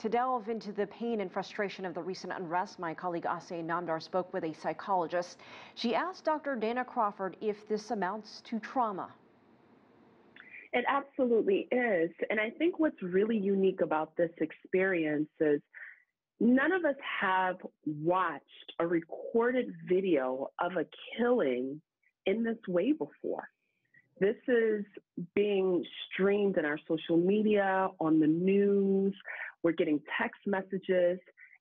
To delve into the pain and frustration of the recent unrest, my colleague Asay Namdar spoke with a psychologist. She asked Dr. Dana Crawford if this amounts to trauma. It absolutely is. And I think what's really unique about this experience is none of us have watched a recorded video of a killing in this way before. This is being streamed in our social media, on the news. We're getting text messages.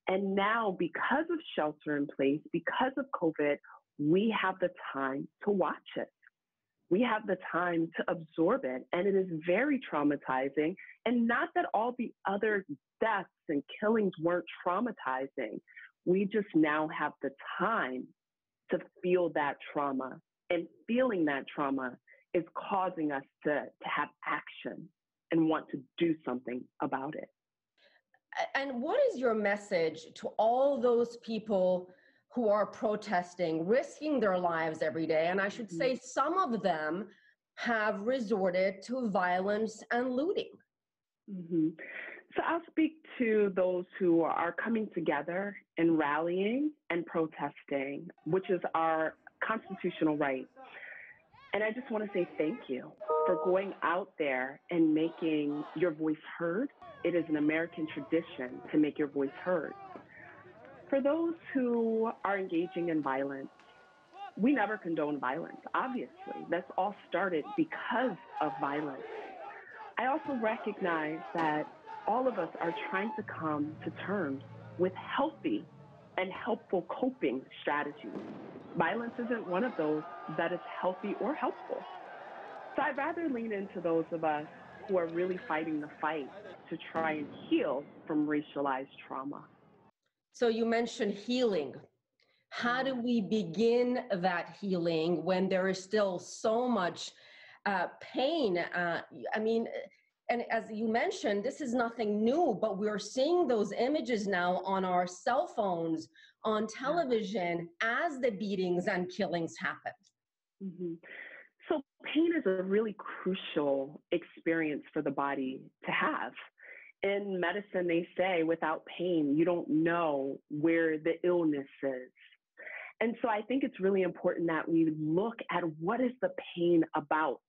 And now, because of shelter in place, because of COVID, we have the time to watch it. We have the time to absorb it. And it is very traumatizing. And not that all the other deaths and killings weren't traumatizing. We just now have the time to feel that trauma. And feeling that trauma is causing us to have action and want to do something about it. And what is your message to all those people who are protesting, risking their lives every day? And I should say some of them have resorted to violence and looting. So I'll speak to those who are coming together and rallying and protesting, which is our constitutional right. And I just want to say thank you for going out there and making your voice heard. It is an American tradition to make your voice heard. For those who are engaging in violence, we never condone violence, obviously. That's all started because of violence. I also recognize that all of us are trying to come to terms with healthy and helpful coping strategies. Violence isn't one of those that is healthy or helpful. So I'd rather lean into those of us who are really fighting the fight to try and heal from racialized trauma. So you mentioned healing. How do we begin that healing when there is still so much pain? And as you mentioned, this is nothing new, but we're seeing those images now on our cell phones, on television, as the beatings and killings happen. So pain is a really crucial experience for the body to have. In medicine, they say without pain, you don't know where the illness is. And so I think it's really important that we look at what is the pain about.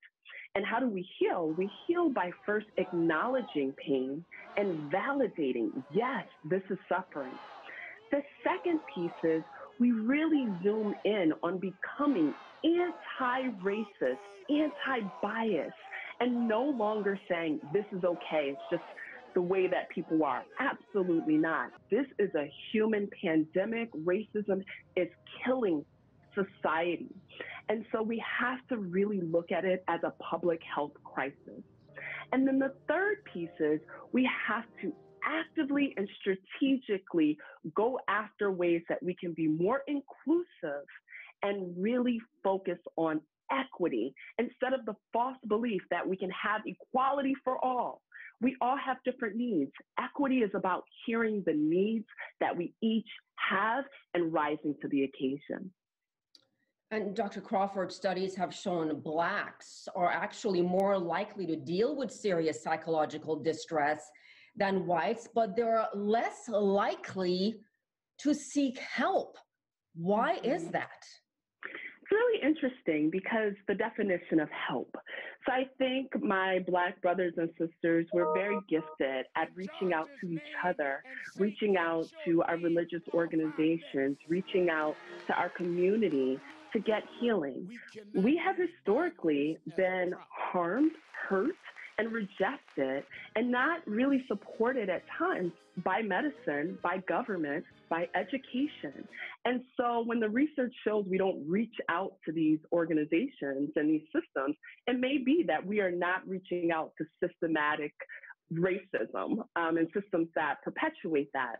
And how do we heal? We heal by first acknowledging pain and validating, yes, this is suffering. The second piece is we really zoom in on becoming anti-racist, anti-biased, and no longer saying this is okay, it's just the way that people are. Absolutely not. This is a human pandemic. Racism is killing society. And so we have to really look at it as a public health crisis. And then the third piece is we have to actively and strategically go after ways that we can be more inclusive and really focus on equity instead of the false belief that we can have equality for all. We all have different needs. Equity is about hearing the needs that we each have and rising to the occasion. And Dr. Crawford, studies have shown Blacks are actually more likely to deal with serious psychological distress than whites, but they're less likely to seek help. Why is that? It's really interesting because the definition of help. So I think my Black brothers and sisters were very gifted at reaching out to each other, reaching out to our religious organizations, reaching out to our community to get healing. We have historically been harmed, hurt, and rejected, and not really supported at times by medicine, by government, by education. And so when the research shows we don't reach out to these organizations and these systems, it may be that we are not reaching out to systematic racism and systems that perpetuate that.